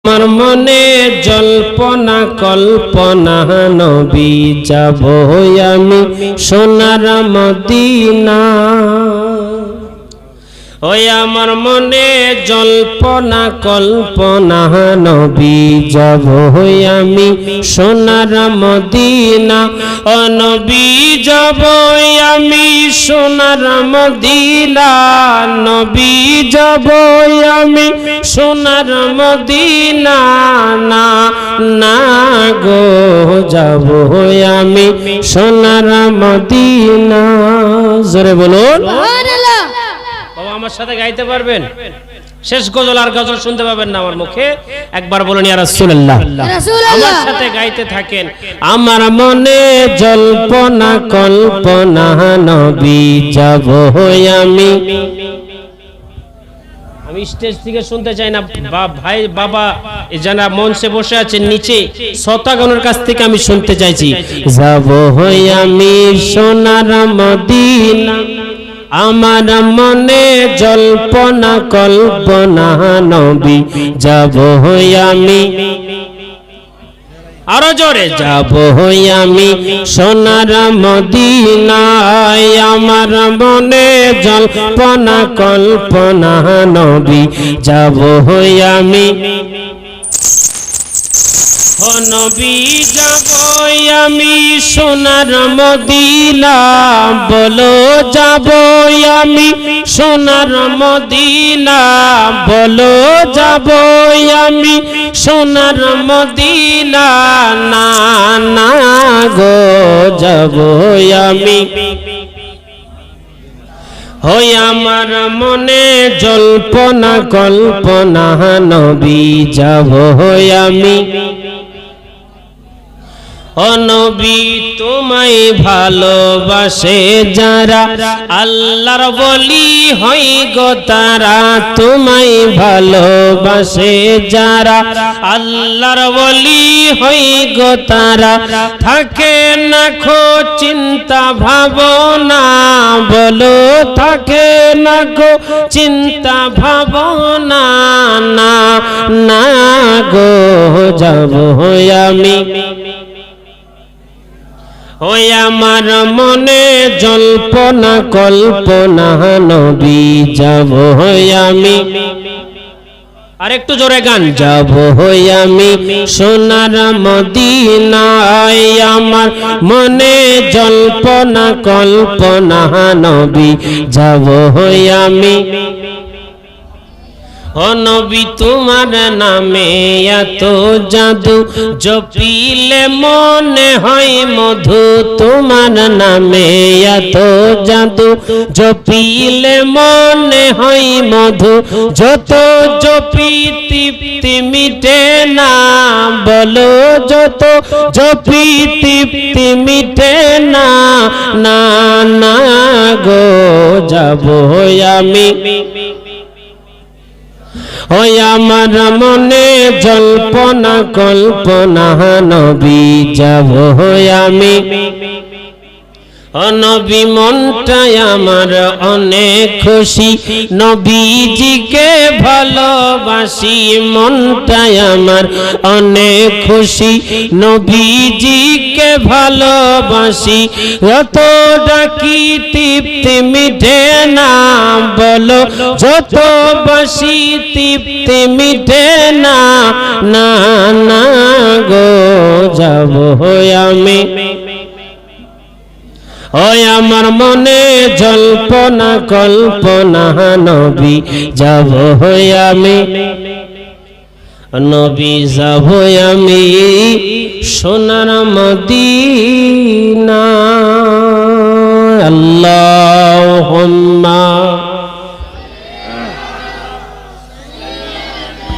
আমার মনে জল্পনা কল্পনা নবী যাব আমি সোনার মদিনা। ওই আমার মনে জল্পনা কল্পনা নবী যাব আমি সোনার মদিনা। ও নবী যাব আমি সোনার মদিনা, নবী যাব আমি সোনার মদিনা। না না গো যাব আমি সোনার মদিনা। জোরে বলুন সুবহানাল্লাহ। বাবা আমার সাথে গাইতে পারবেন? শেষ গজল আর গজল শুনতে পাবেন না আমার মুখে। একবার বলুন ইয়া রাসূলুল্লাহ। আমার সাথে গাইতে থাকেন। আমার মনে জল্পনা কল্পনা নবী যাব আমি। আমি স্টেজ থেকে শুনতে চাই না ভাই বাবা যারা মঞ্চে বসে আছেন নিচে শ্রোতাগণের কাছ থেকে আমি শুনতে চাইছি। যাব আমি সোনার মদিনা, আমার মনে জল্পনা কল্পনা নবী যাব আমি। আরো জোরে যাব আমি সোনার মদিনায়, আমার মনে জল্পনা কল্পনা নবী যাব আমি। ও নবী যাব আমি সোনার মদিনা, বলো যাব আমি সোনার মদিনা, বলো যাব আমি সোনার মদিনা। না না গো যাব আমি। ওই আমার মনে জল্পনা কল্পনা নবী যাব আমি। ও নবী তোমায় ভালোবাসে যারা, আল্লাহর ওলি হই গো তারা। তোমায় ভালোবাসে যারা, আল্লাহর ওলি হই গো তারা। থাকে না খো চিন্তা ভাবনা, বলো থাকে না খো চিন্তা ভাবনা। না না গো যাব আমি। ওই আমার মনে জল্পনা কল্পনা নবী যাব আমি। আর একটু জোরে গান। যাব আমি সোনার মদিনায়, আমার মনে জল্পনা কল্পনা নবী যাব আমি। ও নবী তোমার নামে এত জাদু, জপিলে মনে হয় মধু। তোমার নামে এত জাদু, জপিলে মনে হয় মধু। যত জপি তৃপ্তি মিটে না, বলো যত জপি তৃপ্তি মিটে না। না না গো যাব আমি। ওই আমার মনে জল্পনা কল্পনা নবী যাব আমি। ও নবী মনটাই আমার অনেক খুশি, নবীজিকে ভালোবাসি। মনটাই আমার অনেক খুশি, নবীজিকে ভালোবাসি। যত ডাকি তৃপ্তি মিটে না, বলো যত বাসি তৃপ্তি মিটে না। না না গো যাব আমি। ওই আমার মনে জল্পনা কল্পনা নবী যাব আমি। নবী যাব আমি সোনার মদিনা। আল্লাহুম্মা